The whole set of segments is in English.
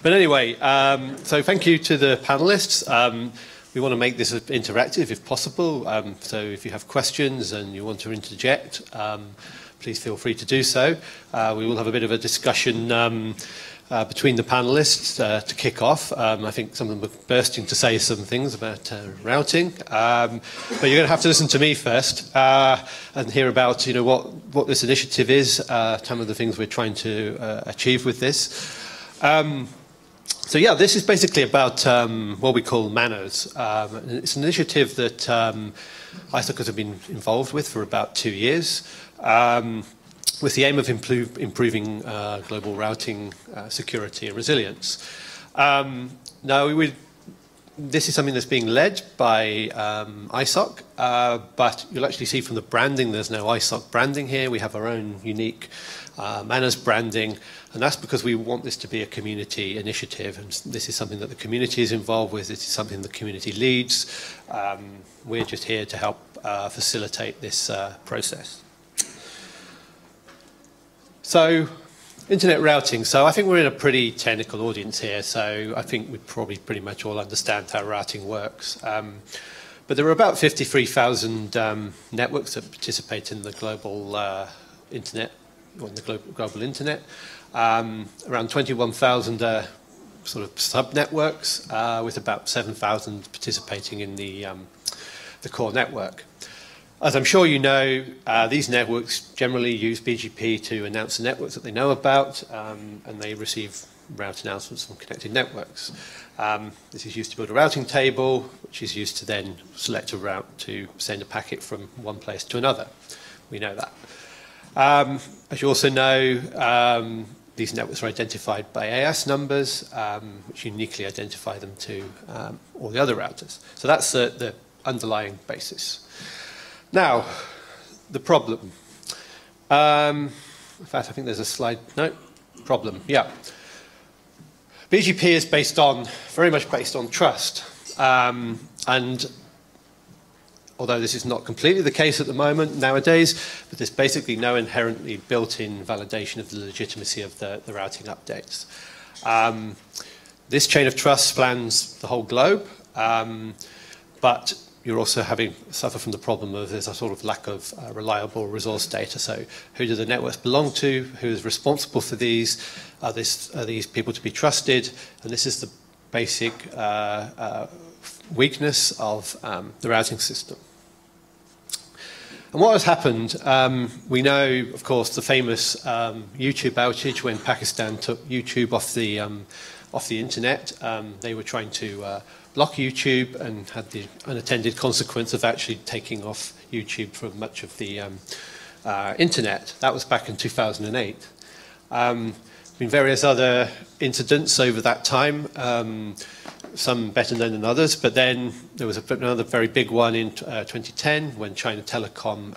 But anyway, so thank you to the panelists. We want to make this interactive if possible. So if you have questions and you want to interject, please feel free to do so. We will have a bit of a discussion between the panelists to kick off. I think some of them are bursting to say some things about routing, but you're going to have to listen to me first and hear about what this initiative is, some of the things we're trying to achieve with this. So yeah, this is basically about what we call MANRS. It's an initiative that ISOCers have been involved with for about 2 years, with the aim of improving global routing security and resilience. This is something that's being led by ISOC, but you'll actually see from the branding there's no ISOC branding here. We have our own unique MANRS branding, and that's because we want this to be a community initiative, and this is something that the community is involved with. This is something the community leads. We're just here to help facilitate this process. So, internet routing. So I think we're in a pretty technical audience here, so I think we probably pretty much all understand how routing works. But there are about 53,000 networks that participate in the global internet, or in the global internet. Around 21,000 sort of sub-networks, with about 7,000 participating in the core network. As I'm sure you know, these networks generally use BGP to announce the networks that they know about, and they receive route announcements from connected networks. This is used to build a routing table, which is used to then select a route to send a packet from one place to another. We know that. As you also know, these networks are identified by AS numbers, which uniquely identify them to all the other routers. So that's the underlying basis. Now, the problem. In fact, I think there's a slide. No, problem. Yeah. BGP is very much based on trust. And although this is not completely the case at the moment nowadays, but there's basically no inherently built-in validation of the legitimacy of the routing updates. This chain of trust spans the whole globe, but you're also suffer from the problem of there's a sort of lack of reliable resource data. So who do the networks belong to? Who is responsible for these? Are these people to be trusted? And this is the basic weakness of the routing system. And what has happened, we know, of course, the famous YouTube outage when Pakistan took YouTube off the internet. They were trying to block YouTube and had the unintended consequence of actually taking off YouTube from much of the internet. That was back in 2008. Been various other incidents over that time, some better known than others, but then there was another very big one in 2010 when China Telecom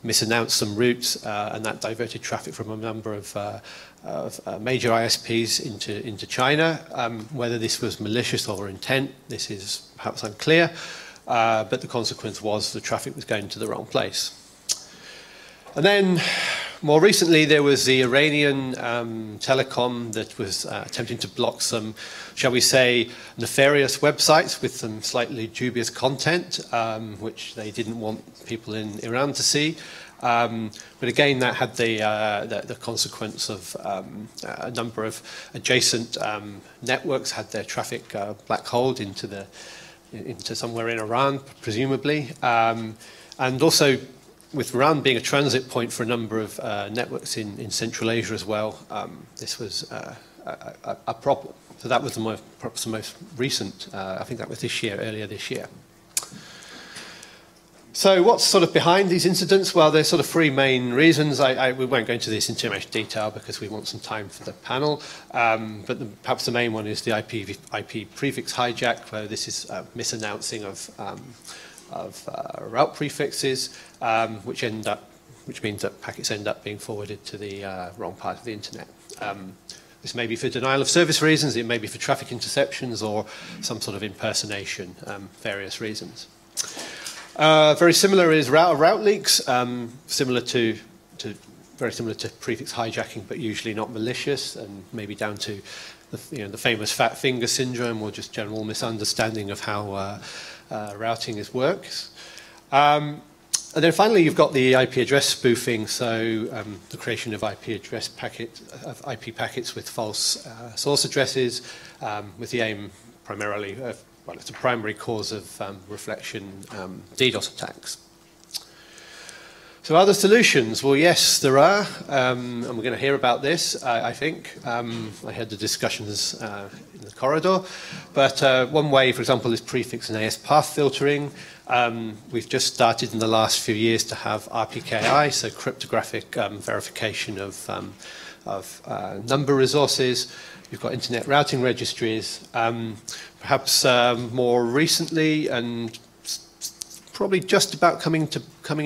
misannounced some routes, and that diverted traffic from a number of major ISPs into China. Whether this was malicious or intent, this is perhaps unclear, but the consequence was the traffic was going to the wrong place. And then, more recently, there was the Iranian telecom that was attempting to block some, shall we say, nefarious websites with some slightly dubious content, which they didn't want people in Iran to see. But again, that had the consequence of a number of adjacent networks had their traffic black-holed into somewhere in Iran, presumably, and also, with Iran being a transit point for a number of networks in Central Asia as well, this was a problem. So that was perhaps the most recent, I think that was earlier this year. So what's sort of behind these incidents? Well, there's sort of three main reasons. We won't go into this in too much detail because we want some time for the panel, but perhaps the main one is the IP prefix hijack, where this is misannouncing of route prefixes, which means that packets end up being forwarded to the wrong part of the internet. This may be for denial of service reasons, it may be for traffic interceptions or some sort of impersonation, various reasons. Very similar is route leaks, similar to very similar to prefix hijacking, but usually not malicious, and maybe down to the famous fat finger syndrome, or just general misunderstanding of how routing works. And then finally, you've got the IP address spoofing, so the creation of IP packets with false source addresses, with the aim primarily of, well, it's a primary cause of reflection DDoS attacks. So are there solutions? Well, yes, there are, and we're going to hear about this, I think. I had the discussions in the corridor, but one way, for example, is prefix and AS path filtering. We've just started in the last few years to have RPKI, so cryptographic verification of number resources. You've got internet routing registries. Perhaps more recently, and probably just about coming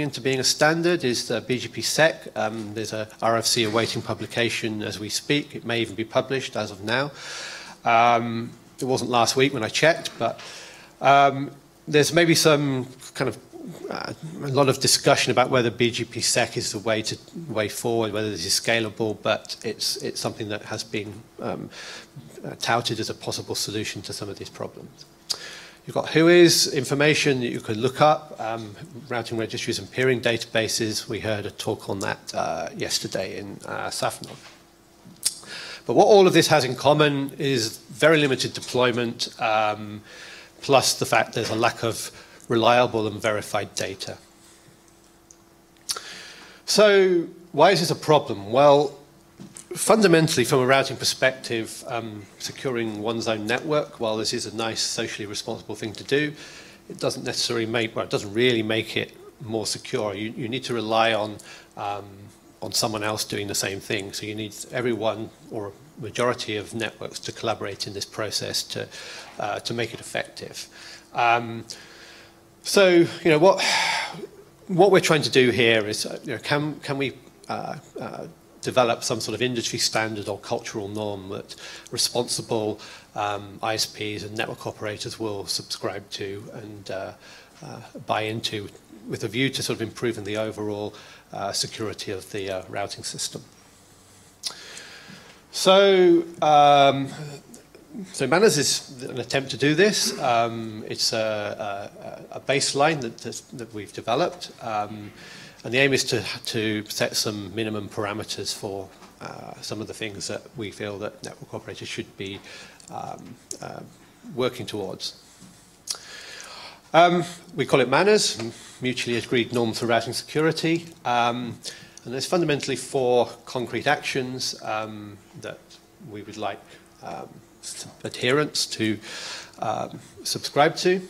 into being a standard, is the BGP-SEC. There's a RFC awaiting publication as we speak. It may even be published as of now. It wasn't last week when I checked, but there's maybe some kind of a lot of discussion about whether BGP-SEC is the way forward, whether this is scalable, but it's something that has been touted as a possible solution to some of these problems. You've got WHOIS information that you can look up, routing registries and peering databases. We heard a talk on that yesterday in SAFNOG. But what all of this has in common is very limited deployment, plus the fact there's a lack of reliable and verified data. So why is this a problem? Well, fundamentally, from a routing perspective, securing one's own network, while this is a nice socially responsible thing to do, it doesn't necessarily make, well, it doesn't really make it more secure. You need to rely on someone else doing the same thing. So you need everyone, or a majority of networks, to collaborate in this process to make it effective. So, what we're trying to do here is, can we develop some sort of industry standard or cultural norm that responsible ISPs and network operators will subscribe to and buy into, with a view to sort of improving the overall security of the routing system. So, MANRS is an attempt to do this. It's a baseline that we've developed. And the aim is to set some minimum parameters for some of the things that we feel that network operators should be working towards. We call it MANRS, Mutually Agreed Norms for Routing Security. And there's fundamentally 4 concrete actions that we would like adherents to subscribe to.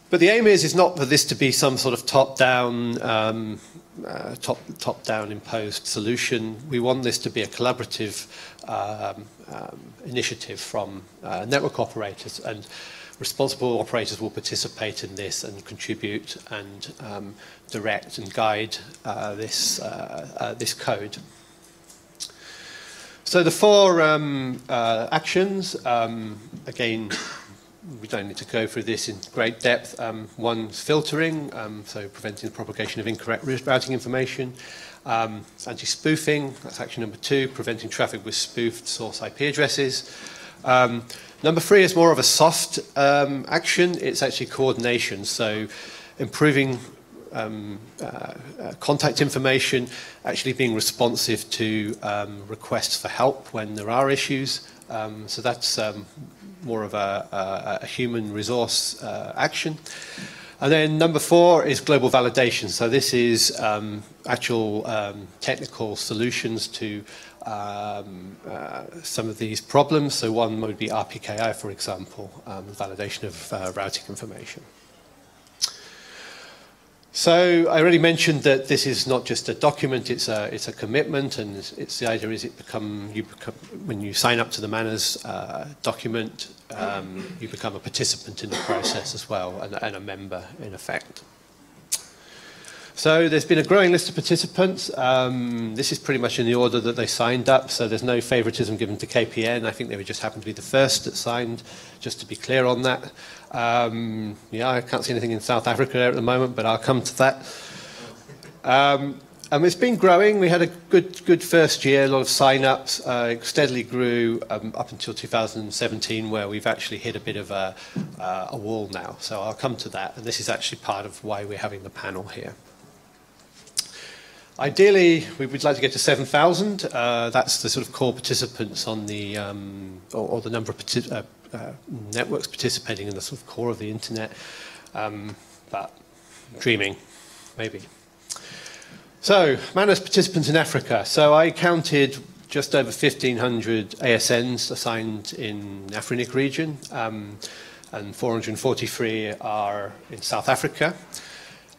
But the aim is not for this to be some sort of top-down imposed solution. We want this to be a collaborative initiative from network operators, and responsible operators will participate in this and contribute and direct and guide this code. So the 4 actions, again, we don't need to go through this in great depth. One's filtering, so preventing the propagation of incorrect routing information. Anti-spoofing, that's action number 2, preventing traffic with spoofed source IP addresses. Number 3 is more of a soft action. It's actually coordination, so improving contact information, actually being responsive to requests for help when there are issues. So that's more of a human resource action. And then number 4 is global validation. So this is actual technical solutions to some of these problems. So one would be RPKI, for example, validation of routing information. So I already mentioned that this is not just a document; it's a commitment, and it's the idea is when you sign up to the MANRS document, you become a participant in the process as well, and a member in effect. So there's been a growing list of participants. This is pretty much in the order that they signed up, so there's no favoritism given to KPN. I think they would just happen to be the first that signed, just to be clear on that. Yeah, I can't see anything in South Africa there at the moment, but I'll come to that. It's been growing. We had a good first year, a lot of sign-ups. It steadily grew up until 2017, where we've actually hit a bit of a wall now. So I'll come to that, and this is actually part of why we're having the panel here. Ideally, we would like to get to 7,000. That's the sort of core participants on the, or the number of networks participating in the sort of core of the internet. But dreaming, maybe. So, MANRS participants in Africa. So I counted just over 1,500 ASNs assigned in the Afrinic region, and 443 are in South Africa.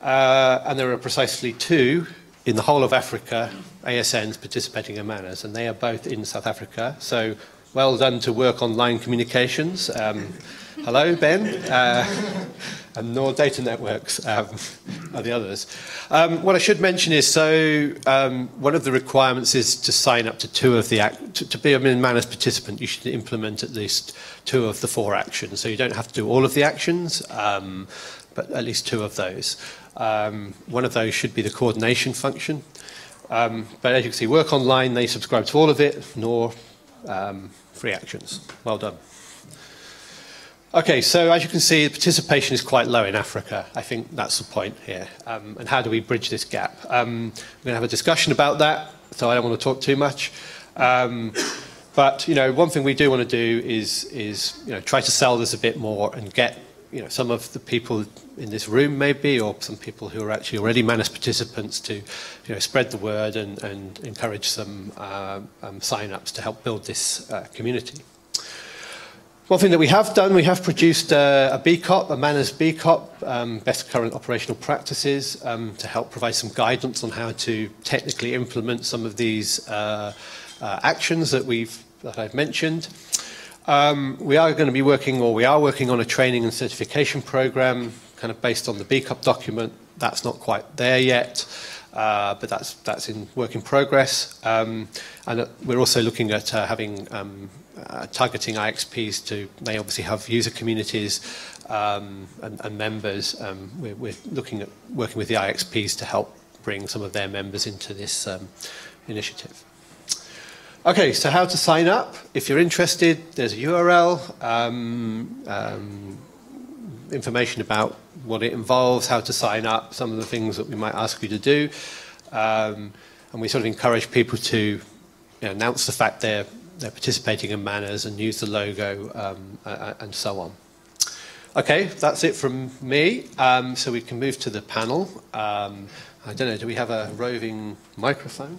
And there are precisely 2 in the whole of Africa, ASNs participating in MANRS, and they are both in South Africa. So well done to Workonline Communications. Hello, Ben. And Data Networks are the others. What I should mention is, one of the requirements is to sign up to 2 of the, to be a MANRS participant, you should implement at least 2 of the 4 actions. So you don't have to do all of the actions, but at least 2 of those. One of those should be the coordination function. But as you can see, Workonline, they subscribe to all of it, nor 3 actions. Well done. Okay, so as you can see, the participation is quite low in Africa. I think that's the point here. And how do we bridge this gap? We're going to have a discussion about that, so I don't want to talk too much. But one thing we do want to do is try to sell this a bit more and get some of the people in this room maybe, or some people who are actually already MANRS participants to spread the word and encourage some sign-ups to help build this community. One thing that we have done, we have produced a BCOP, a MANRS BCOP, best current operational practices, to help provide some guidance on how to technically implement some of these actions that I've mentioned. We are going to be working, or we are working on a training and certification program, kind of based on the BCOP document. That's not quite there yet, but that's in work in progress. And we're also looking at having targeting IXPs they obviously have user communities and members. We're looking at working with the IXPs to help bring some of their members into this initiative. Okay, so how to sign up? If you're interested, there's a URL, information about what it involves, how to sign up, some of the things that we might ask you to do. And we sort of encourage people to announce the fact they're participating in MANRS and use the logo and so on. Okay, that's it from me. So we can move to the panel. I don't know, do we have a roving microphone?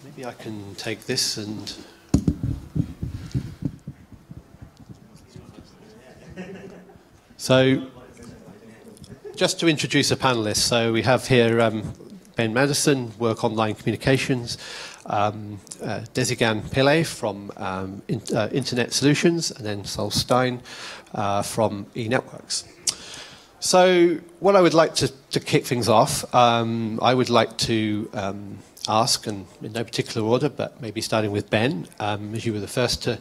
Maybe I can take this and... So, just to introduce the panelists, so we have here Ben Maddison, Workonline Communications, Desigan Pillay from Internet Solutions, and then Saul Stein from eNetworks. So, what I would like to kick things off, I would like to ask, and in no particular order, but maybe starting with Ben, as you were the first to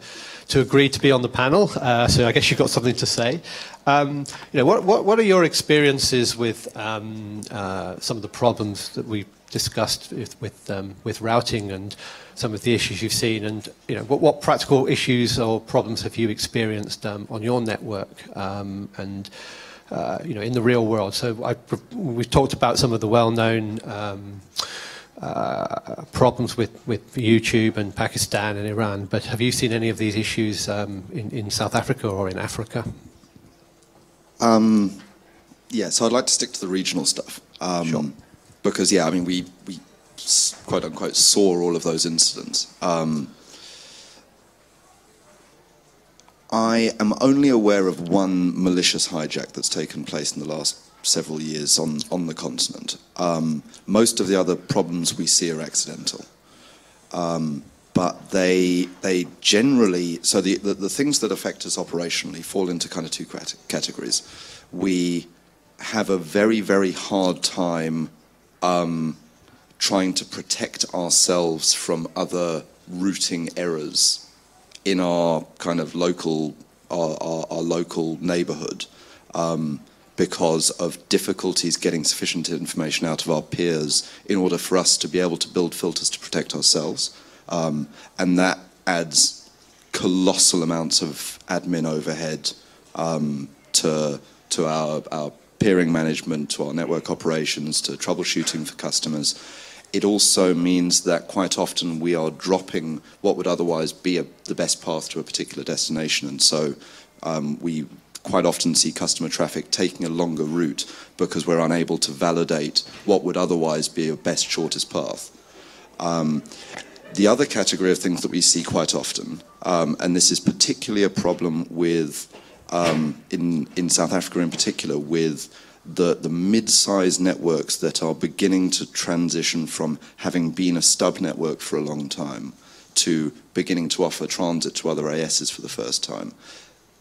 agree to be on the panel, so I guess you've got something to say. What are your experiences with some of the problems that we discussed with routing and some of the issues you've seen, and what practical issues or problems have you experienced on your network and in the real world? So we've talked about some of the well-known problems with YouTube and Pakistan and Iran, but have you seen any of these issues in South Africa or in Africa? Yeah, so I'd like to stick to the regional stuff. Sure. Because, yeah, I mean, we quote-unquote saw all of those incidents. I am only aware of one malicious hijack that's taken place in the last several years on the continent. Most of the other problems we see are accidental. But they generally, so the things that affect us operationally fall into kind of 2 categories. We have a very, very hard time trying to protect ourselves from other routing errors in our kind of local, our local neighborhood. because of difficulties getting sufficient information out of our peers in order for us to be able to build filters to protect ourselves. And that adds colossal amounts of admin overhead to our peering management, to our network operations, to troubleshooting for customers. It also means that quite often we are dropping what would otherwise be the best path to a particular destination. And so we quite often see customer traffic taking a longer route because we're unable to validate what would otherwise be a best shortest path. The other category of things that we see quite often, and this is particularly a problem with, in South Africa in particular, with the mid-sized networks that are beginning to transition from having been a stub network for a long time to beginning to offer transit to other ASs for the first time.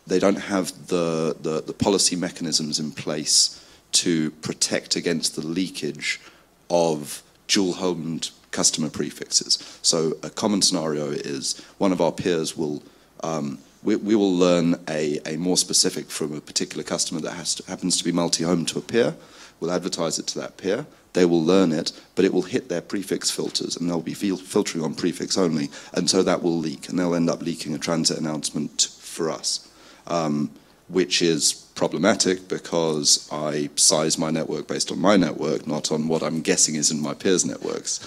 They don't have the policy mechanisms in place to protect against the leakage of dual-homed customer prefixes. So a common scenario is one of our peers will, we will learn a more specific from a particular customer that happens to be multi-home to a peer. We'll advertise it to that peer. They will learn it, but it will hit their prefix filters, and they'll be filtering on prefix only, and so that will leak, and they'll end up leaking a transit announcement for us. Which is problematic because I size my network based on my network, not on what I'm guessing is in my peers' networks.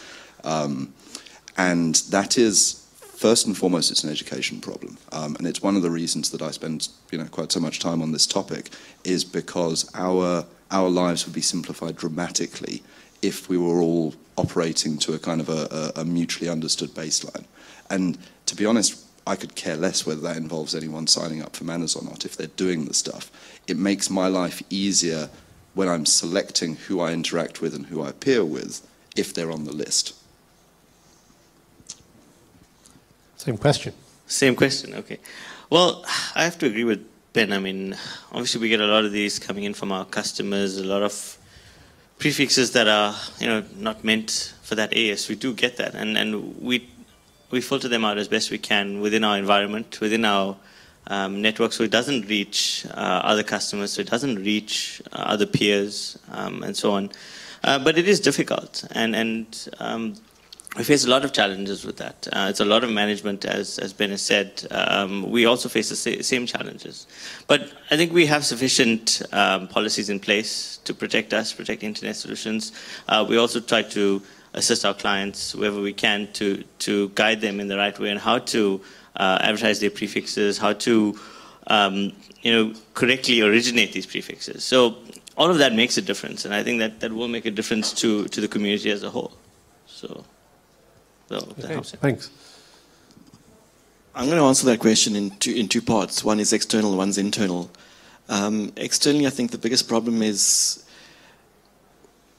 And that is, first and foremost, it's an education problem. And it's one of the reasons that I spend quite so much time on this topic, is because our lives would be simplified dramatically if we were all operating to a kind of a mutually understood baseline. And to be honest, I could care less whether that involves anyone signing up for MANRS or not if they're doing the stuff. It makes my life easier when I'm selecting who I interact with and who I peer with if they're on the list. Same question. Same question, okay. Well, I have to agree with Ben. I mean, obviously we get a lot of these coming in from our customers, a lot of prefixes that are not meant for that AS. We do get that, and we filter them out as best we can within our environment, within our network, so it doesn't reach other customers, so it doesn't reach other peers, and so on. But it is difficult, and we face a lot of challenges with that. It's a lot of management, as Ben has said. We also face the same challenges. But I think we have sufficient policies in place to protect us, protect internet solutions. We also try to assist our clients wherever we can to guide them in the right way on how to advertise their prefixes, how to correctly originate these prefixes. So all of that makes a difference, and I think that will make a difference to the community as a whole. So that helps. Thanks. I'm going to answer that question in two parts. One is external, one's internal. Externally, I think the biggest problem is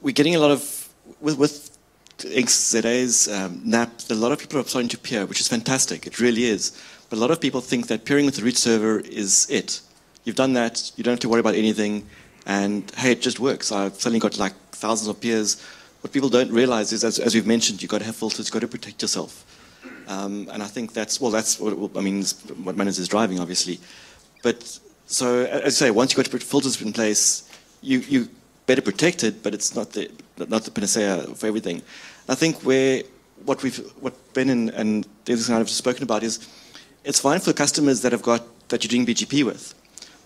we're getting a lot of, with XZA's NAP, a lot of people are starting to peer, which is fantastic. It really is. But a lot of people think that peering with the root server is it. You've done that, you don't have to worry about anything, and hey, it just works. I've suddenly got like thousands of peers. What people don't realize is, as we've mentioned, you've got to have filters, you've got to protect yourself. And I think that's what MANRS is driving, obviously. But so, as I say, once you've got filters in place, you better protected, but it's not the panacea for everything. I think what Ben and Desigan have spoken about is, it's fine for customers that you're doing BGP with,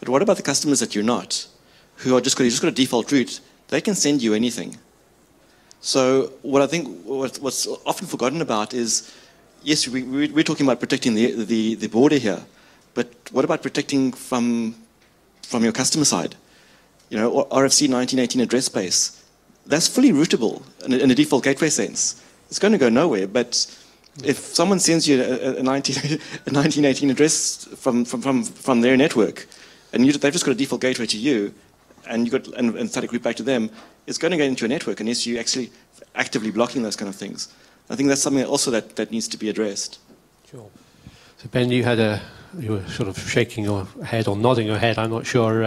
but what about the customers that you're not, who are just got a default route? They can send you anything. So what I think what's often forgotten about is, yes, we're talking about protecting the border here, but what about protecting from your customer side? RFC 1918 address space, that's fully routable in a default gateway sense. It's going to go nowhere, but if someone sends you a 1918 address from their network, and they've just got a default gateway to you, and you got and static route back to them, it's going to go into your network unless you actually actively blocking those kind of things. I think that's something also that needs to be addressed. Sure. So Ben, you were sort of shaking your head or nodding your head. I'm not sure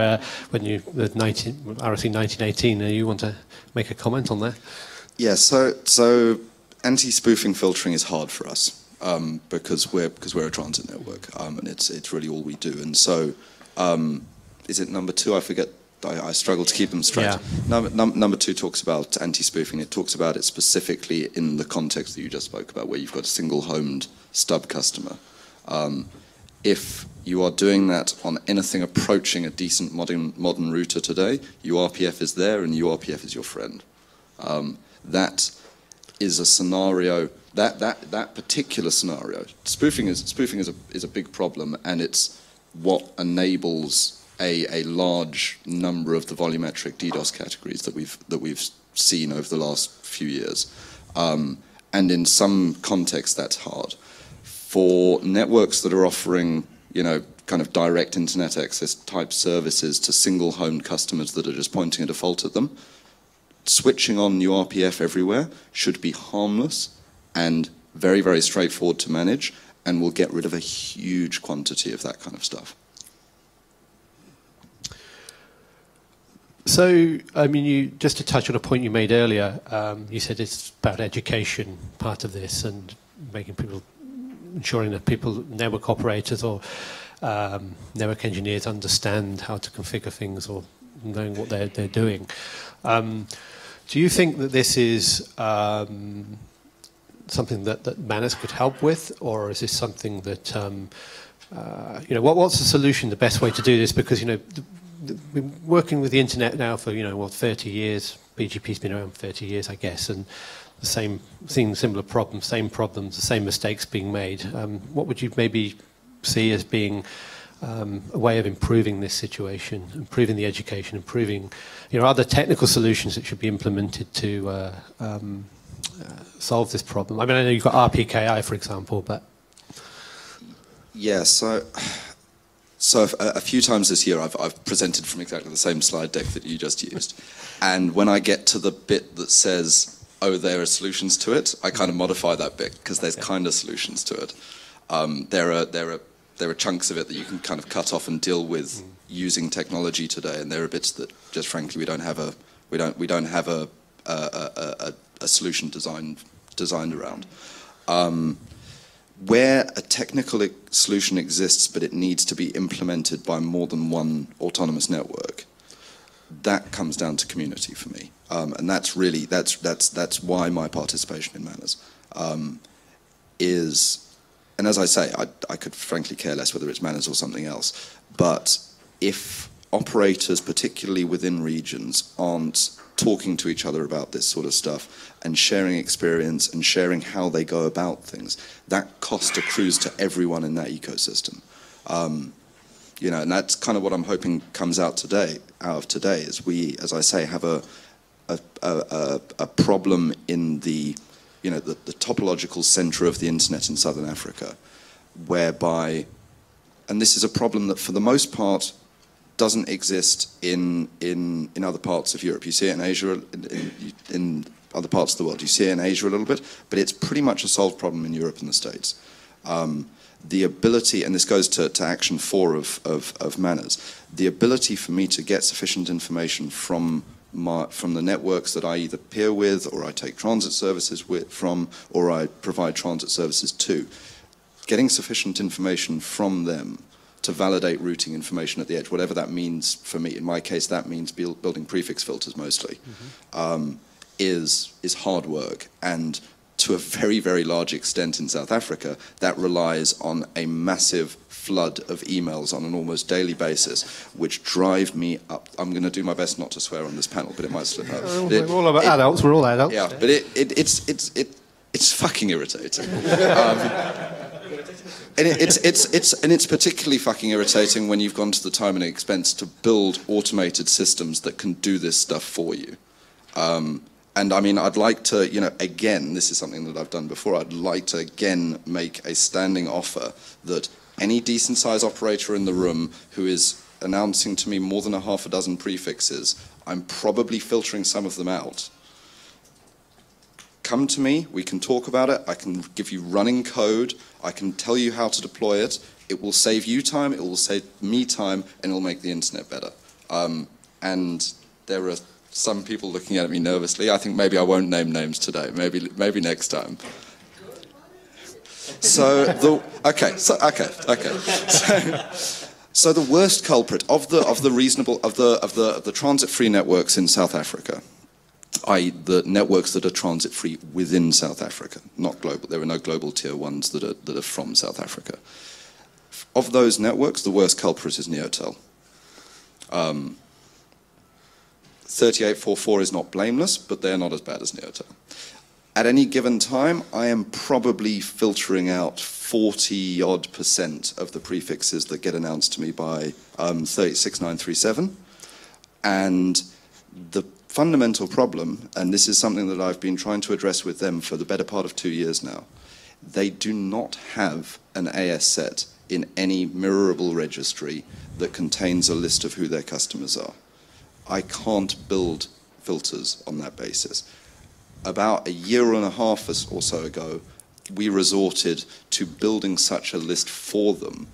when the RFC 1918. You want to make a comment on that? Yeah. So anti-spoofing filtering is hard for us because we're a transit network, and it's really all we do. And so, is it number 2? I forget I struggle to keep them straight. Yeah. Number two talks about anti-spoofing. It talks about it specifically in the context that you just spoke about, where you've got a single-homed stub customer. If you are doing that on anything approaching a decent modern router today, URPF is there and URPF is your friend. That is a scenario, that particular scenario. Spoofing is a big problem, and it's what enables a large number of the volumetric DDoS categories that we've seen over the last few years. And in some contexts, that's hard. For networks that are offering, kind of direct internet access type services to single-homed customers that are just pointing a default at them, switching on URPF everywhere should be harmless and very, very straightforward to manage, and will get rid of a huge quantity of that kind of stuff. So, I mean, just to touch on a point you made earlier, you said it's about education, part of this, and ensuring that people, network operators or network engineers understand how to configure things or knowing what they're doing. Do you think that this is something that MANRS could help with, or is this something that, what's the solution, the best way to do this? Because, we've been working with the internet now for, 30 years. BGP's been around 30 years, I guess, and seeing similar problems, the same mistakes being made. What would you maybe see as being a way of improving this situation, improving the education, improving, other technical solutions that should be implemented to solve this problem? I mean, I know you've got RPKI, for example, but... Yeah, so a few times this year I've presented from exactly the same slide deck that you just used. And when I get to the bit that says, oh, there are solutions to it, I kind of modify that bit, because there's kind of solutions to it. There are chunks of it that you can kind of cut off and deal with using technology today, and there are bits that just frankly we don't have a solution designed around. Where a technical solution exists but it needs to be implemented by more than one autonomous network, that comes down to community for me, and that's why my participation in MANRS is. And as I say, I could frankly care less whether it's MANRS or something else. But if operators, particularly within regions, aren't talking to each other about this sort of stuff and sharing experience and sharing how they go about things, that cost accrues to everyone in that ecosystem. And that's kind of what I'm hoping comes out of today, is we, as I say, have a problem in the the topological center of the internet in Southern Africa, whereby, and this is a problem that for the most part doesn't exist in other parts of Europe. You see it in Asia, in other parts of the world. You see it in Asia a little bit, but it's pretty much a solved problem in Europe and the States. The ability, and this goes to action 4 of MANRS, the ability for me to get sufficient information from the networks that I either peer with, or I take transit services from, or I provide transit services to, getting sufficient information from them to validate routing information at the edge, whatever that means for me. In my case, that means building prefix filters mostly, is hard work. And to a very, very large extent in South Africa, that relies on a massive flood of emails on an almost daily basis, which drive me up. I'm going to do my best not to swear on this panel, but it might slip out. We're all about adults. We're all adults. Yeah, but it's fucking irritating. And it's particularly fucking irritating when you've gone to the time and expense to build automated systems that can do this stuff for you. And I mean, I'd like to, again, this is something that I've done before, I'd like to again make a standing offer that any decent-sized operator in the room who is announcing to me more than a half a dozen prefixes, I'm probably filtering some of them out. Come to me, we can talk about it, I can give you running code, I can tell you how to deploy it, it will save you time, it will save me time, and it will make the internet better. And there are some people looking at me nervously. I think maybe I won't name names today, maybe next time. So, So the worst culprit of the transit-free networks in South Africa, i.e. the networks that are transit-free within South Africa, not global. There are no global tier ones that are from South Africa. Of those networks, the worst culprit is Neotel. 3844 is not blameless, but they're not as bad as Neotel. At any given time, I am probably filtering out 40-odd% of the prefixes that get announced to me by 36937. And the fundamental problem, and this is something that I've been trying to address with them for the better part of 2 years now, they do not have an AS set in any mirrorable registry that contains a list of who their customers are. I can't build filters on that basis. About a year and a half or so ago, we resorted to building such a list for them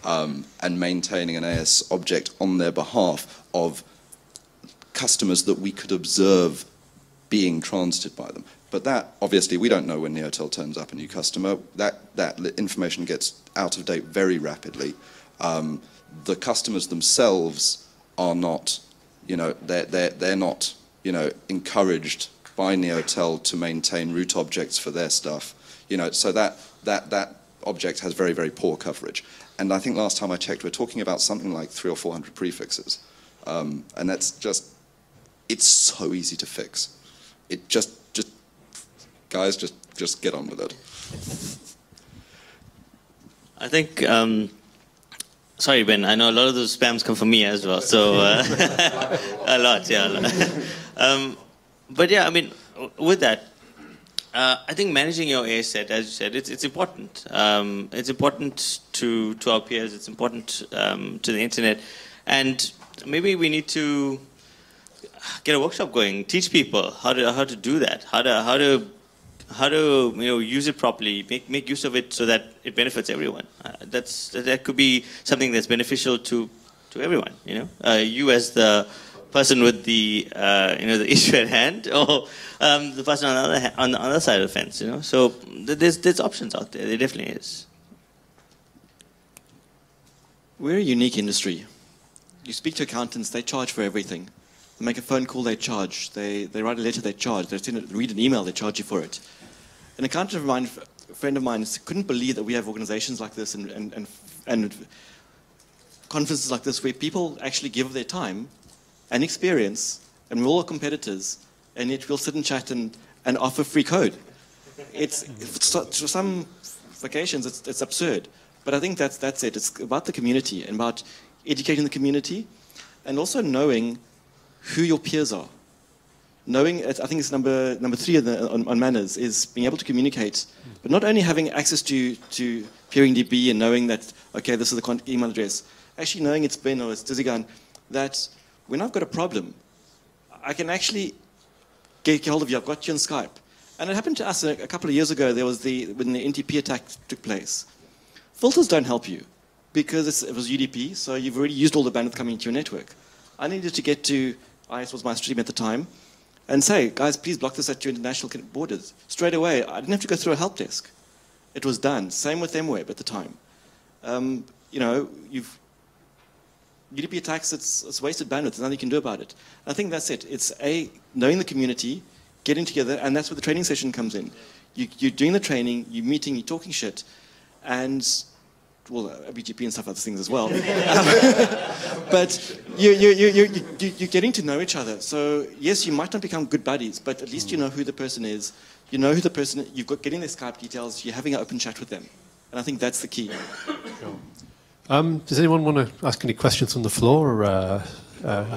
and maintaining an AS object on their behalf of customers that we could observe being transited by them. But that, obviously, we don't know when Neotel turns up a new customer. That information gets out of date very rapidly. The customers themselves are not, they're not, encouraged by Neotel to maintain root objects for their stuff. So that object has very, very poor coverage. And I think last time I checked, we're talking about something like 300 or 400 prefixes. And that's just, it's so easy to fix. It guys, just get on with it. I think, sorry, Ben, I know a lot of those spams come from me as well, so a lot, yeah. But yeah, I mean, with that, I think managing your AS set, as you said, it's important. It's important to our peers, it's important to the internet, and maybe we need to get a workshop going, teach people how to do that, how to use it properly, make use of it so that it benefits everyone. That could be something that's beneficial to everyone. You as the person with the the issue at hand, or the person on the other side of the fence. So there's options out there. There definitely is. We're a unique industry. You speak to accountants, they charge for everything. They make a phone call, they charge. They write a letter, they charge. They read an email, they charge you for it. An accountant of mine, a friend of mine, couldn't believe that we have organizations like this and conferences like this where people actually give their time and experience, and we're all competitors, and yet we'll sit and chat and offer free code. For some vacations, it's absurd. But I think that's it. It's about the community and about educating the community and also knowing who your peers are. Knowing, I think it's number 3 on MANRS, is being able to communicate, but not only having access to peering DB and knowing that, okay, this is the email address, actually knowing it's Ben or it's Desigan, that when I've got a problem, I can actually get hold of you. I've got you on Skype. And it happened to us a couple of years ago. There was when the NTP attack took place. Filters don't help you because it was UDP, so you've already used all the bandwidth coming into your network. I needed to get to, IS was my stream at the time, and say, guys, please block this at your international borders. Straight away, I didn't have to go through a help desk. It was done. Same with MWeb at the time. UDP attacks, it's wasted bandwidth. There's nothing you can do about it. I think that's it. It's knowing the community, getting together, and that's where the training session comes in. You're doing the training, you're meeting, you're talking shit, and, well, BGP and stuff, other things as well. But you're getting to know each other. So, yes, you might not become good buddies, but at least you know who the person is. You know who the person, getting their Skype details, you're having an open chat with them. And I think that's the key. Sure. Does anyone want to ask any questions on the floor? I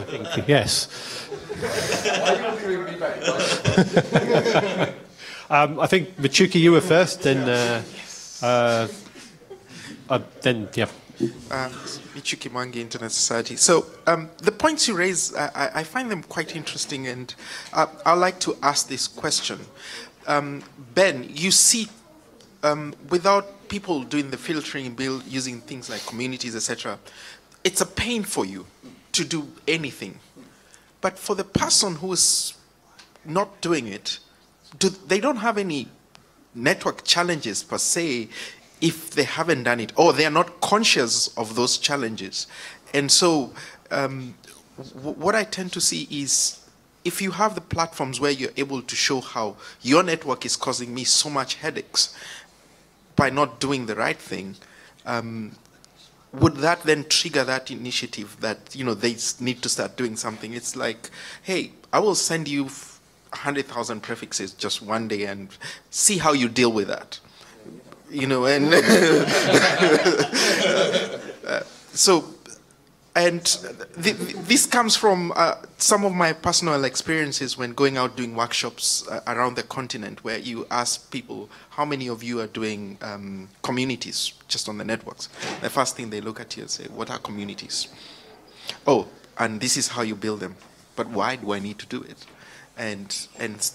think yes. I think Machuki, you were first, then yeah. Michuki Mwangi, Internet Society. So the points you raise, I find them quite interesting, and I'd like to ask this question. Ben, you see, without people doing the filtering, using things like communities, etc., it's a pain for you to do anything. But for the person who is not doing it, they don't have any network challenges per se if they haven't done it, or they are not conscious of those challenges. And so what I tend to see is, if you have the platforms where you're able to show how your network is causing me so much headaches by not doing the right thing, would that then trigger that initiative that, you know, they need to start doing something? It's like, hey, I will send you 100,000 prefixes just one day and see how you deal with that. You know, and so, and this comes from some of my personal experiences when going out doing workshops around the continent, where you ask people, how many of you are doing communities just on the networks? The first thing they look at you and say, what are communities? Oh, and this is how you build them. But why do I need to do it? And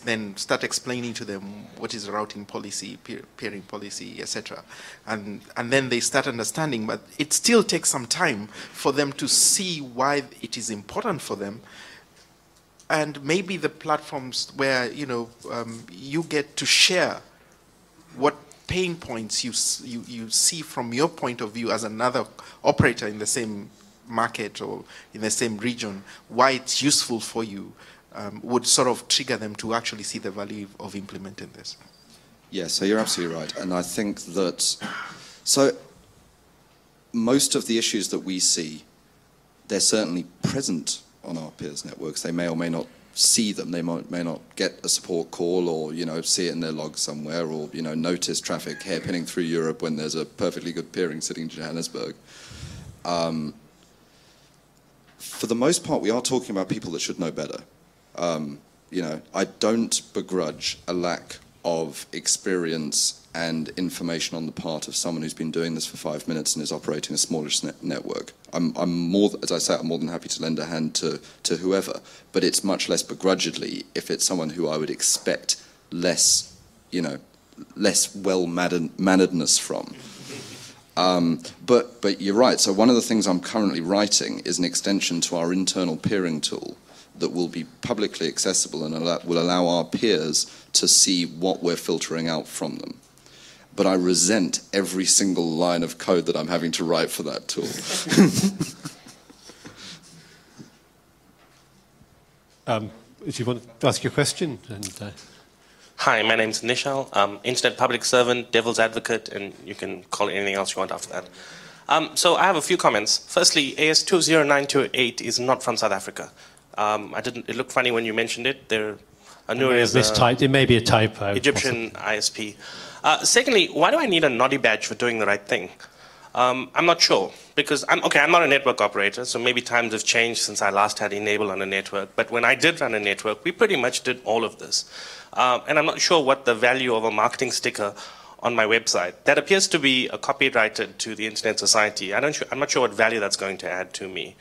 then start explaining to them what is routing policy, peering policy, etc. And then they start understanding, but it still takes some time for them to see why it is important for them. And maybe the platforms where, you know, you get to share what pain points you see from your point of view as another operator in the same market or in the same region, why it's useful for you. Would sort of trigger them to actually see the value of implementing this. Yeah, so you're absolutely right. And I think that, so most of the issues that we see, they're certainly present on our peers' networks. They may or may not see them. They may not get a support call, or, you know, see it in their log somewhere, or, you know, notice traffic hairpinning through Europe when there's a perfectly good peering sitting in Johannesburg. For the most part, we are talking about people that should know better. You know, I don't begrudge a lack of experience and information on the part of someone who's been doing this for 5 minutes and is operating a smallish network. I'm more, as I say, I'm more than happy to lend a hand to whoever, but it's much less begrudgedly if it's someone who I would expect less, you know, less well-manneredness from. But you're right. So one of the things I'm currently writing is an extension to our internal peering tool that will be publicly accessible and will allow our peers to see what we're filtering out from them. But I resent every single line of code that I'm having to write for that tool. If you want to ask your question. And, Hi, my name's Nishal. I'm Internet Public Servant, Devil's Advocate, and you can call it anything else you want after that. So I have a few comments. Firstly, AS200928 is not from South Africa. It looked funny when you mentioned it. It may be a typo. Egyptian ISP. Secondly, why do I need a noddy badge for doing the right thing? I'm not sure, because I'm not a network operator, so maybe times have changed since I last had enable on a network. But when I did run a network, we pretty much did all of this. And I'm not sure what the value of a marketing sticker on my website. That appears to be copyrighted to the Internet Society. I'm not sure what value that's going to add to me.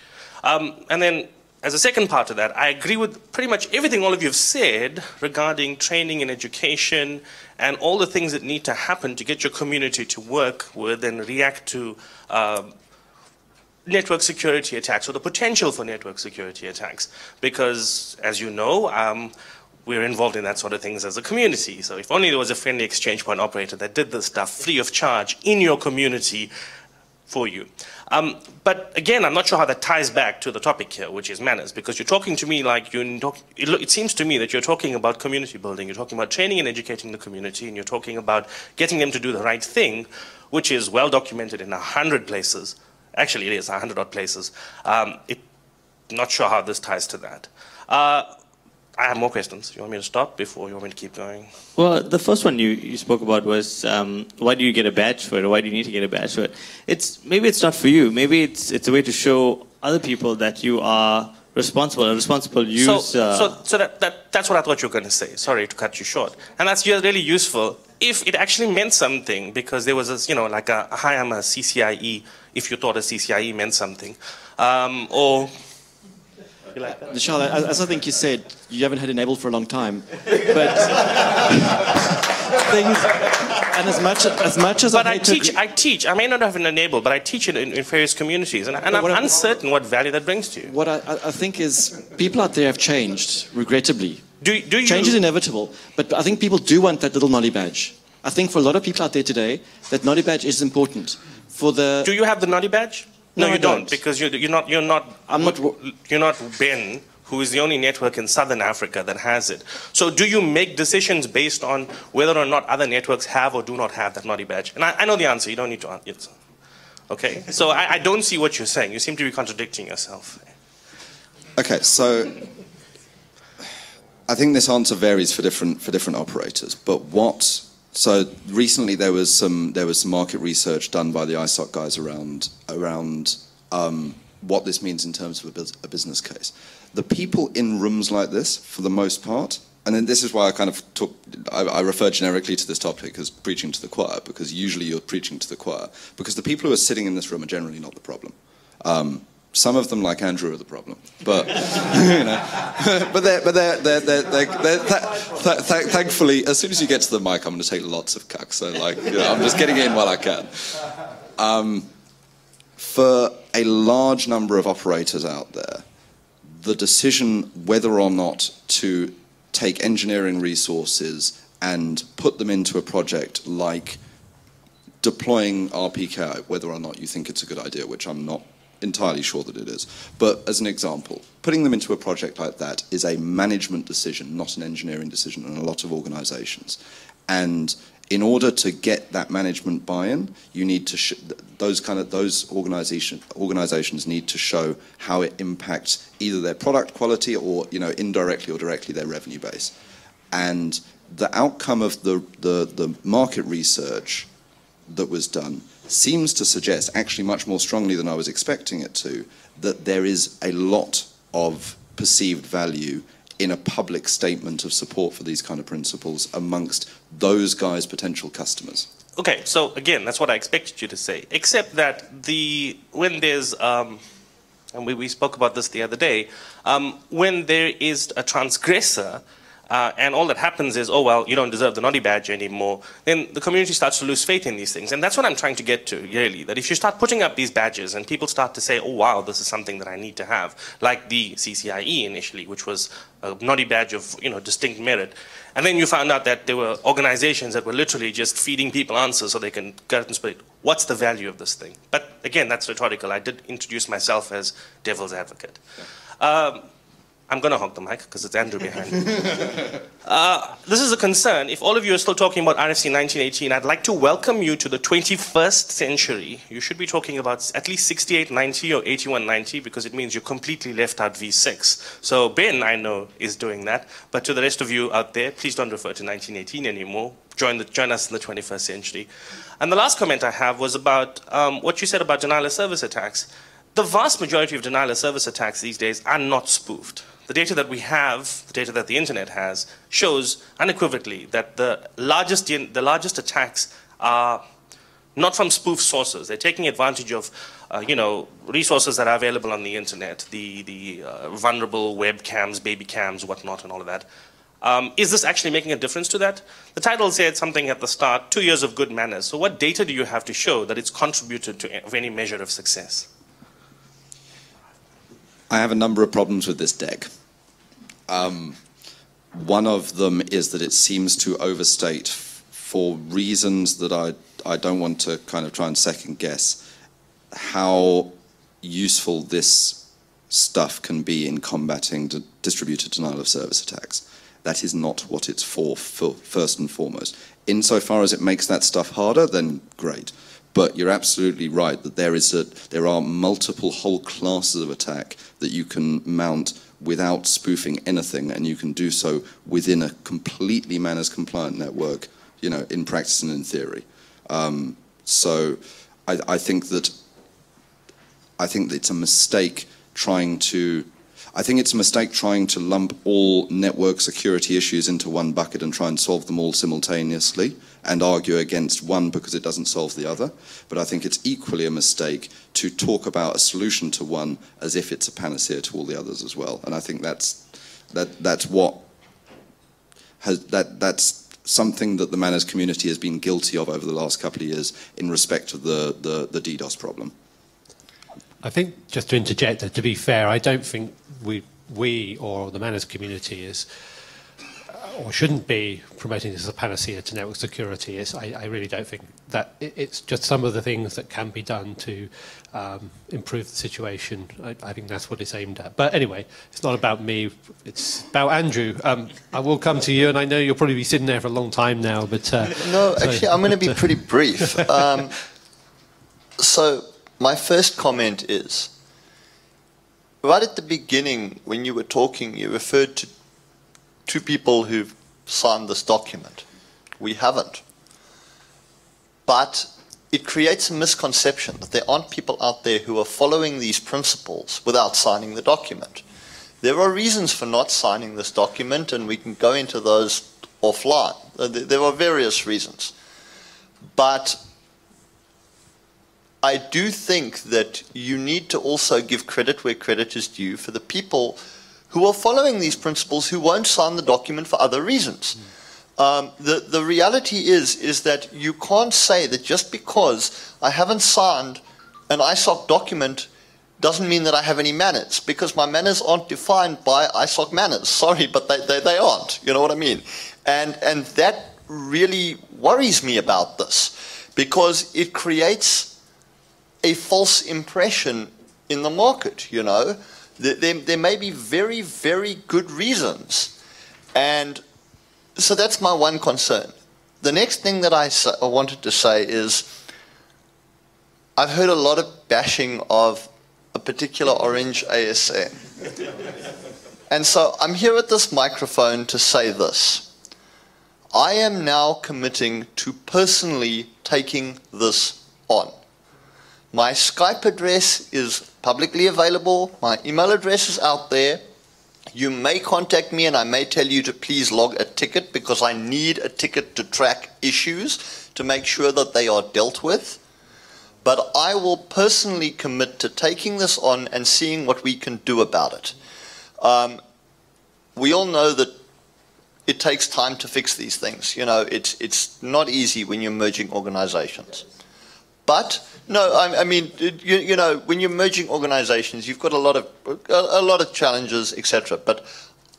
And then, as a second part of that, I agree with pretty much everything all of you have said regarding training and education and all the things that need to happen to get your community to work with and react to network security attacks, or the potential for network security attacks. Because, as you know, we're involved in that sort of things as a community. So if only there was a friendly exchange point operator that did this stuff free of charge in your community for you. But again, I'm not sure how that ties back to the topic here, which is manners, because you're talking to me like it seems to me that you're talking about community building, you're talking about training and educating the community, and you're talking about getting them to do the right thing, which is well documented in 100 places. Actually, it is 100 odd places. Not sure how this ties to that. I have more questions. You want me to stop before you want me to keep going? Well, the first one you spoke about was why do you get a badge for it, or why do you need to get a badge for it? Maybe it's not for you. Maybe it's a way to show other people that you are responsible, a responsible use. So that's what I thought you were going to say. Sorry to cut you short. And that's really useful if it actually meant something, because there was a, you know, like a hi, I'm a CCIE, if you thought a CCIE meant something, or. You like that? Nishal, as I think you said, you haven't had enable for a long time. But things, and as much as but I teach. I may not have an enable, but I teach it in various communities, and I'm uncertain what value that brings to you. What I think is people out there have changed, regrettably. Do you? Change is inevitable, but I think people do want that little nolly badge. I think for a lot of people out there today, that naughty badge is important. Do you have the naughty badge? No, you I don't. because you're not Ben, who is the only network in Southern Africa that has it. So do you make decisions based on whether or not other networks have or do not have that naughty badge? And I know the answer. You don't need to answer. Okay. So I don't see what you're saying. You seem to be contradicting yourself. Okay. So I think this answer varies for different operators. But so recently there was some market research done by the ISOC guys around what this means in terms of a business case. The people in rooms like this, for the most part, and then this is why I refer generically to this topic as preaching to the choir, because usually you're preaching to the choir, because the people who are sitting in this room are generally not the problem. Some of them, like Andrew, are the problem, but you know, thankfully, as soon as you get to the mic, I'm going to take lots of cuck. So, like, you know, I'm just getting in while I can. For a large number of operators out there, the decision whether or not to take engineering resources and put them into a project like deploying RPK, whether or not you think it's a good idea, which I'm not entirely sure that it is. But as an example, putting them into a project like that is a management decision, not an engineering decision in a lot of organizations. And in order to get that management buy-in, you need to those organizations need to show how it impacts either their product quality or, you know, indirectly or directly their revenue base. And the outcome of the market research that was done seems to suggest, actually much more strongly than I was expecting it to, that there is a lot of perceived value in a public statement of support for these kind of principles amongst those guys' potential customers. Okay, so again, that's what I expected you to say, except that when there's, and we spoke about this the other day, when there is a transgressor, and all that happens is, oh, well, you don't deserve the naughty badge anymore, then the community starts to lose faith in these things. And that's what I'm trying to get to, really, that if you start putting up these badges and people start to say, oh, wow, this is something that I need to have, like the CCIE initially, which was a naughty badge of, you know, distinct merit. And then you found out that there were organizations that were literally just feeding people answers so they can get and split. What's the value of this thing? But again, that's rhetorical. I did introduce myself as devil's advocate. I'm going to hog the mic because it's Andrew behind me. This is a concern. If all of you are still talking about RFC 1918, I'd like to welcome you to the 21st century. You should be talking about at least 6890 or 8190 because it means you completely left out V6. So Ben, I know, is doing that. But to the rest of you out there, please don't refer to 1918 anymore. Join us in the 21st century. And the last comment I have was about what you said about denial of service attacks. The vast majority of denial of service attacks these days are not spoofed. The data that we have, the data that the internet has, shows unequivocally that the largest attacks are not from spoof sources. They're taking advantage of, you know, resources that are available on the internet, the vulnerable webcams, baby cams, whatnot, and all of that. Is this actually making a difference to that? The title said something at the start, 2 years of good manners. So what data do you have to show that it's contributed to any measure of success? I have a number of problems with this deck. One of them is that it seems to overstate, for reasons that I don't want to kind of try and second guess, how useful this stuff can be in combating distributed denial of service attacks. That is not what it's for first and foremost. Insofar as it makes that stuff harder, then great. But you're absolutely right that there are multiple whole classes of attack that you can mount without spoofing anything, and you can do so within a completely manners compliant network, you know, in practice and in theory. So I think that it's a mistake trying to. I think it's a mistake trying to lump all network security issues into one bucket and try and solve them all simultaneously and argue against one because it doesn't solve the other. But I think it's equally a mistake to talk about a solution to one as if it's a panacea to all the others as well. And I think that's something that the manners community has been guilty of over the last couple of years in respect of the DDoS problem. I think, just to interject, that to be fair, I don't think we or the manners community is or shouldn't be promoting this as a panacea to network security. I really don't think that it's just some of the things that can be done to improve the situation. I think that's what it's aimed at. But anyway, it's not about me, it's about Andrew. I will come to you, and I know you'll probably be sitting there for a long time now, but... no, actually, I'm going to be pretty brief. So my first comment is, right at the beginning, when you were talking, you referred to two people who've signed this document. We haven't. But it creates a misconception that there aren't people out there who are following these principles without signing the document. There are reasons for not signing this document, and we can go into those offline. There are various reasons. But I do think that you need to also give credit where credit is due for the people who are following these principles who won't sign the document for other reasons. The reality is that you can't say that just because I haven't signed an ISOC document doesn't mean that I have any manners, because my manners aren't defined by ISOC manners. Sorry, but they aren't. You know what I mean? And that really worries me about this, because it creates a false impression in the market, you know. There may be very, very good reasons. And so that's my one concern. The next thing that I wanted to say is, I've heard a lot of bashing of a particular orange ASN. And so I'm here at this microphone to say this. I am now committing to personally taking this on. My Skype address is publicly available. My email address is out there. You may contact me and I may tell you to please log a ticket, because I need a ticket to track issues to make sure that they are dealt with. But I will personally commit to taking this on and seeing what we can do about it. We all know that it takes time to fix these things. You know, it's not easy when you're merging organizations. But no, I mean, you know, when you're merging organizations, you've got a lot of challenges, etc. But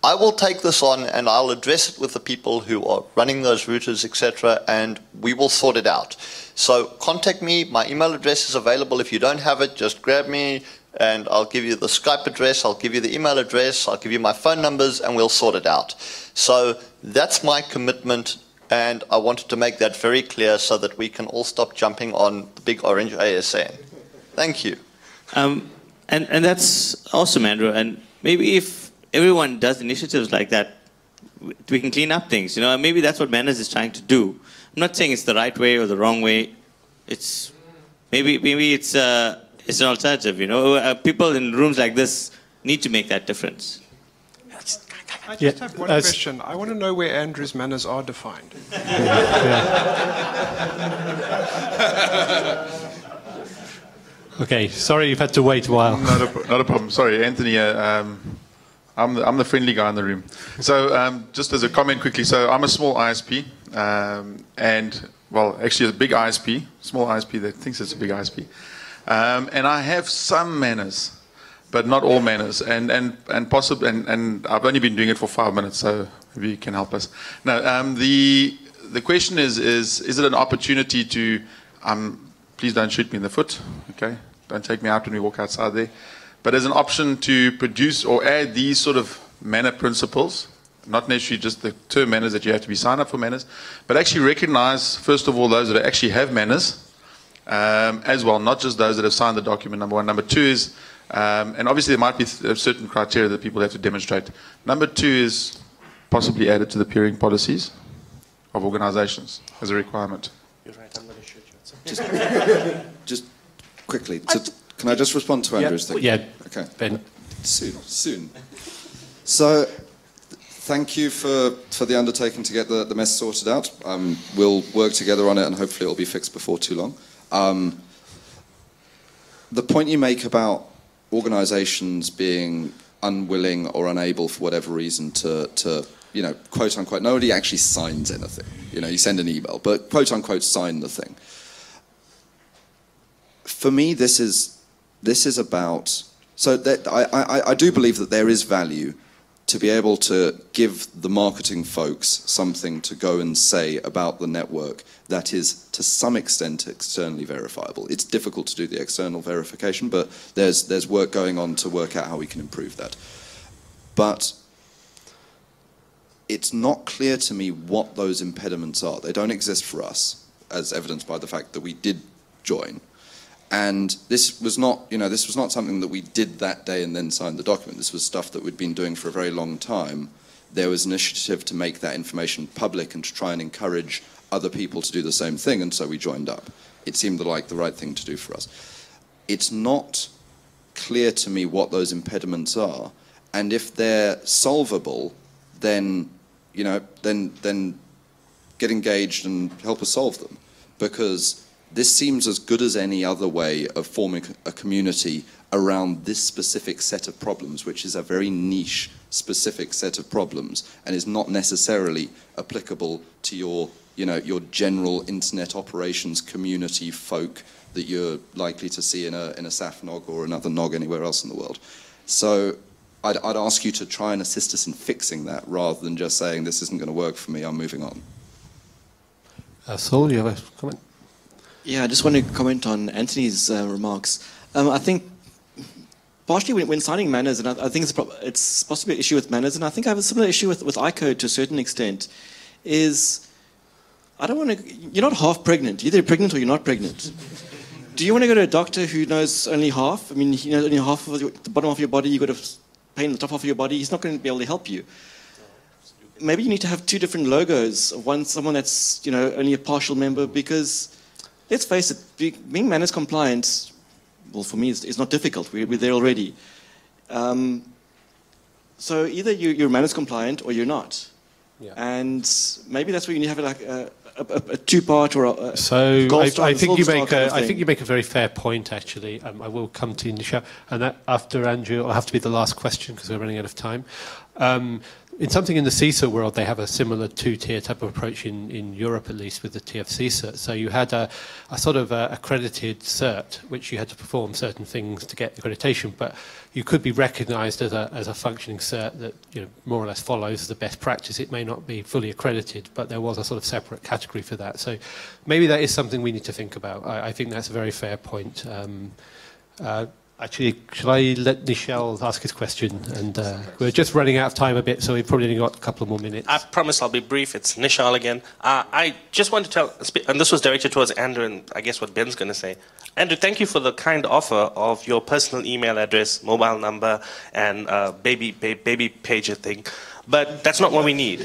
I will take this on and I'll address it with the people who are running those routers, etc. And we will sort it out. So contact me. My email address is available. If you don't have it, just grab me and I'll give you the Skype address. I'll give you the email address. I'll give you my phone numbers and we'll sort it out. So that's my commitment. And I wanted to make that very clear so that we can all stop jumping on the big orange ASN. Thank you. And that's awesome, Andrew. And maybe if everyone does initiatives like that, we can clean up things. You know, maybe that's what MANRS is trying to do. I'm not saying it's the right way or the wrong way. It's maybe it's an alternative. You know, people in rooms like this need to make that difference. I just have one question. I want to know where Andrew's manners are defined. Okay, sorry you've had to wait a while. Not a problem. Sorry, Anthony. I'm the friendly guy in the room. So just as a comment quickly, so I'm a small ISP, and well, actually a big ISP, small ISP that thinks it's a big ISP, and I have some manners, but not all manners, and I've only been doing it for 5 minutes, so maybe you can help us. No, the question is it an opportunity to, please don't shoot me in the foot, okay? Don't take me out when we walk outside there. But as an option to produce or add these sort of manner principles, not necessarily just the term manners that you have to be signed up for manners, but actually recognize, first of all, those that actually have manners as well, not just those that have signed the document, number one. Number two is, and obviously there might be certain criteria that people have to demonstrate. Number two is possibly added to the peering policies of organizations as a requirement. You're right, I'm going to shoot you. Just quickly, can I just respond to Andrew's thing? Yeah, okay. Ben. Soon. So, thank you for the undertaking to get the mess sorted out. We'll work together on it and hopefully it'll be fixed before too long. The point you make about organizations being unwilling or unable for whatever reason to you know, quote unquote, nobody actually signs anything. You know, you send an email, but quote unquote sign the thing. For me, this is about, so that I do believe that there is value to be able to give the marketing folks something to go and say about the network that is to some extent externally verifiable. It's difficult to do the external verification, but there's work going on to work out how we can improve that. But it's not clear to me what those impediments are. They don't exist for us, as evidenced by the fact that we did join. And this was not, this was not something that we did that day and then signed the document. This was stuff that we'd been doing for a very long time. There was an initiative to make that information public and to try and encourage other people to do the same thing, and so we joined up. It seemed like the right thing to do for us. It's not clear to me what those impediments are, and if they're solvable, then, then get engaged and help us solve them, because this seems as good as any other way of forming a community around this specific set of problems, which is a very niche, specific set of problems, and is not necessarily applicable to your general internet operations community folk that you're likely to see in a SAF NOG or another NOG anywhere else in the world. So I'd ask you to try and assist us in fixing that, rather than just saying, this isn't going to work for me, I'm moving on. Saul, you have a comment? Yeah, I just want to comment on Anthony's remarks. I think partially when signing MANRS, and I think it's possibly an issue with MANRS, and I think I have a similar issue with iCode to a certain extent, is I don't want to, you're not half pregnant. Either you're pregnant or you're not pregnant. Do you want to go to a doctor who knows only half? I mean, he knows only half of the bottom of your body, you've got a pain on the top half of your body, he's not going to be able to help you. Maybe you need to have two different logos, someone that's only a partial member, because let's face it, being MANRS compliant, well, for me, it's not difficult. We're there already. So either you're MANRS compliant or you're not. Yeah. And maybe that's where you need to have like a two-part or a I think you make a very fair point, actually. I will come to you, Nisha, and that after Andrew, it'll have to be the last question because we're running out of time. In something in the CISA world, they have a similar two-tier type of approach in Europe, at least, with the TFC cert. So you had a sort of accredited cert, which you had to perform certain things to get accreditation, but you could be recognised as a functioning cert that more or less follows the best practice. It may not be fully accredited, but there was a sort of separate category for that. So maybe that is something we need to think about. I think that's a very fair point. Actually, shall I let Nichelle ask his question? And we're just running out of time a bit, so we've probably only got a couple more minutes. I promise I'll be brief. It's Nichelle again. I just want to tell, and this was directed towards Andrew, and I guess what Ben's going to say. Andrew, thank you for the kind offer of your personal email address, mobile number, and baby pager thing. But that's not what we need,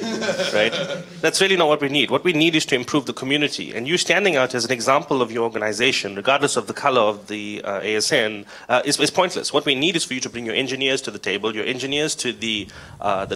right? That's really not what we need. What we need is to improve the community. And you standing out as an example of your organization, regardless of the color of the ASN, is pointless. What we need is for you to bring your engineers to the table, your engineers to the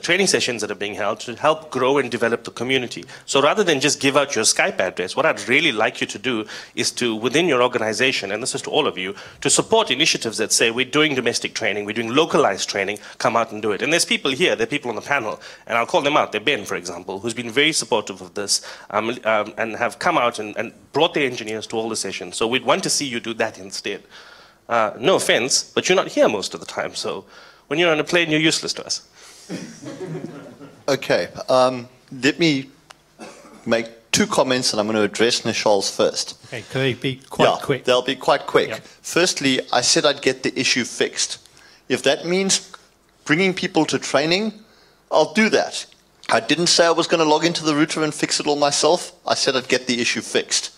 training sessions that are being held to help grow and develop the community. So rather than just give out your Skype address, what I'd really like you to do is to, within your organization, and this is to all of you, to support initiatives that say we're doing domestic training, we're doing localized training, come out and do it. And there's people here, there are people on the panel, and I'll call them out. They're Ben, for example, who's been very supportive of this and have come out and brought their engineers to all the sessions. So we'd want to see you do that instead. No offense, but you're not here most of the time. So when you're on a plane, you're useless to us. Okay. Let me make two comments, and I'm going to address Nichelle's first. Okay, can they be quite quick? They'll be quite quick. Yeah. Firstly, I said I'd get the issue fixed. If that means bringing people to training, I'll do that. I didn't say I was going to log into the router and fix it all myself. I said I'd get the issue fixed.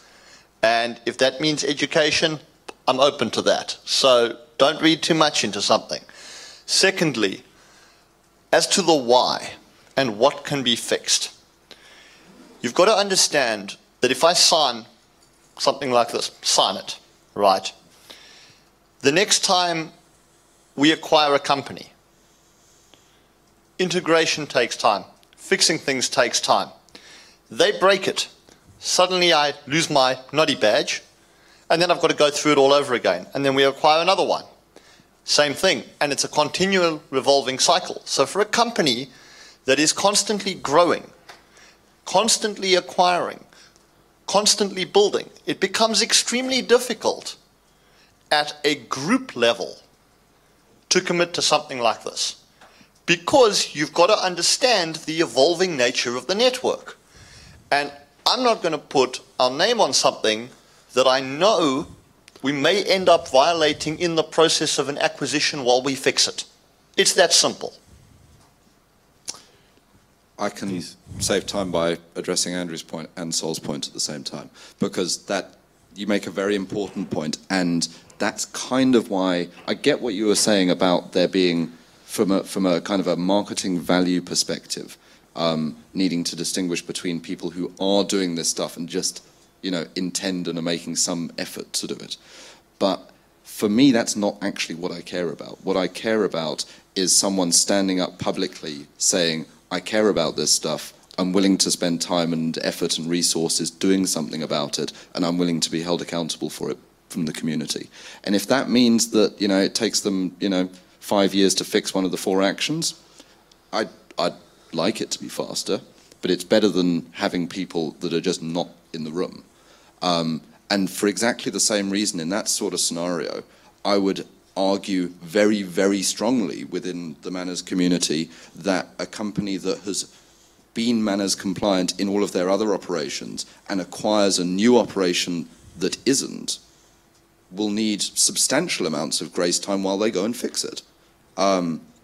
And if that means education, I'm open to that. So don't read too much into something. Secondly, as to the why and what can be fixed, you've got to understand that if I sign something like this, sign it, right? The next time we acquire a company, integration takes time. Fixing things takes time. They break it. Suddenly I lose my noddy badge, and then I've got to go through it all over again. And then we acquire another one. Same thing. And it's a continual revolving cycle. So for a company that is constantly growing, constantly acquiring, constantly building, it becomes extremely difficult at a group level to commit to something like this. because you've got to understand the evolving nature of the network. And I'm not going to put our name on something that I know we may end up violating in the process of an acquisition while we fix it. It's that simple. I can save time by addressing Andrew's point and Saul's point at the same time, because that you make a very important point, and that's kind of why I get what you were saying about there being, from a kind of a marketing value perspective, needing to distinguish between people who are doing this stuff and just, you know, intend and are making some effort to do it. But for me, that's not actually what I care about. What I care about is someone standing up publicly saying, I care about this stuff, I'm willing to spend time and effort and resources doing something about it, and I'm willing to be held accountable for it from the community. And if that means that, you know, it takes them, you know, 5 years to fix one of the 4 actions, I'd like it to be faster, but it's better than having people that are just not in the room. And for exactly the same reason, in that sort of scenario, I would argue very, very strongly within the MANRS community that a company that has been MANRS compliant in all of their other operations and acquires a new operation that isn't, will need substantial amounts of grace time while they go and fix it.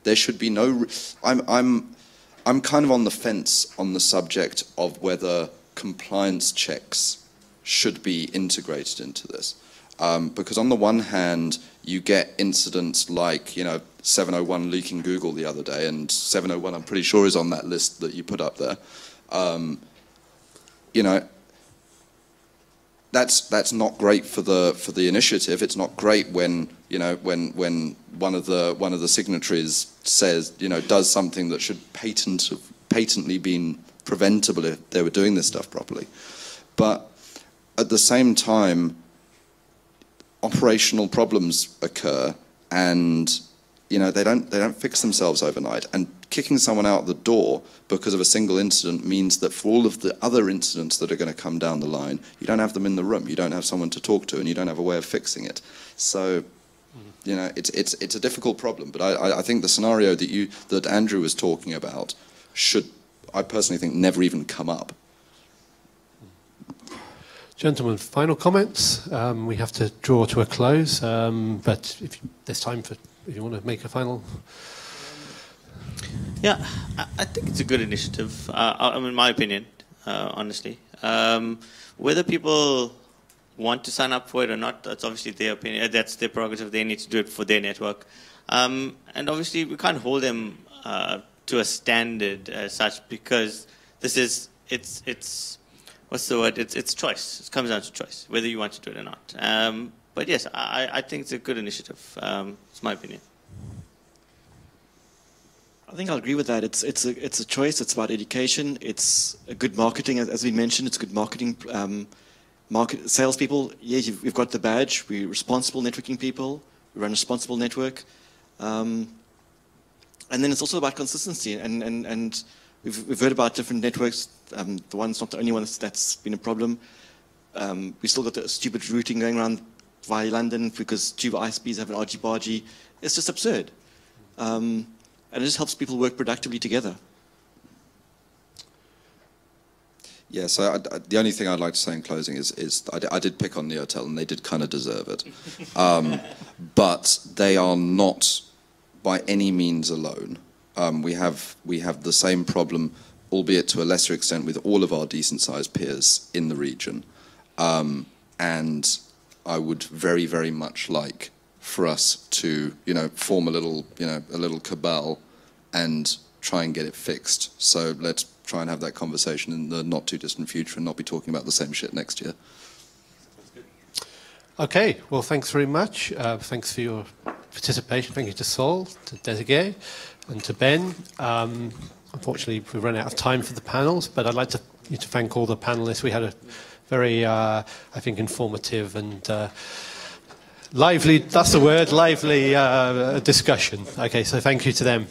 There should be no... I'm kind of on the fence on the subject of whether compliance checks should be integrated into this. Because on the one hand, you get incidents like, you know, 701 leaking Google the other day, and 701 I'm pretty sure is on that list that you put up there. You know, that's not great for the initiative. It's not great when, you know, when one of the signatories says, you know, does something that should patently been preventable if they were doing this stuff properly. But at the same time, operational problems occur, and you know they don't fix themselves overnight. And kicking someone out the door because of a single incident means that for all of the other incidents that are going to come down the line, you don't have them in the room, you don't have someone to talk to, and you don't have a way of fixing it. So, you know, it's a difficult problem. But I think the scenario that Andrew was talking about should, I personally think, never even come up. Gentlemen, final comments. We have to draw to a close, but if there's time for, if you want to make a final. Yeah, I think it's a good initiative. I mean, in my opinion, honestly. Whether people want to sign up for it or not, that's obviously their opinion. That's their prerogative. They need to do it for their network. And obviously, we can't hold them to a standard as such, because this is, it's what's the word? It's choice. It comes down to choice, whether you want to do it or not. But yes, I think it's a good initiative. It's my opinion. I think I'll agree with that. It's a choice. It's about education. It's a good marketing, as we mentioned. It's good marketing. Salespeople. Yeah, we've got the badge. We're responsible networking people. We run a responsible network. And then it's also about consistency. And we've heard about different networks. The one's not the only one that's been a problem. We still got the stupid routing going around via London because 2 ISPs have an argy-bargy. It's just absurd. And it just helps people work productively together. Yeah, so the only thing I'd like to say in closing is I did pick on Neotel, and they did kind of deserve it. But they are not by any means alone. We have the same problem, albeit to a lesser extent, with all of our decent-sized peers in the region. And I would very, very much like for us to, you know, form a little cabal and try and get it fixed. So let's try and have that conversation in the not too distant future and not be talking about the same shit next year. Okay, well, thanks very much. Thanks for your participation. Thank you to Saul, to Desigan, and to Ben. Unfortunately, we've run out of time for the panels, but I'd like to thank all the panelists. We had a very, I think, informative and lively, that's the word, lively discussion. Okay, so thank you to them.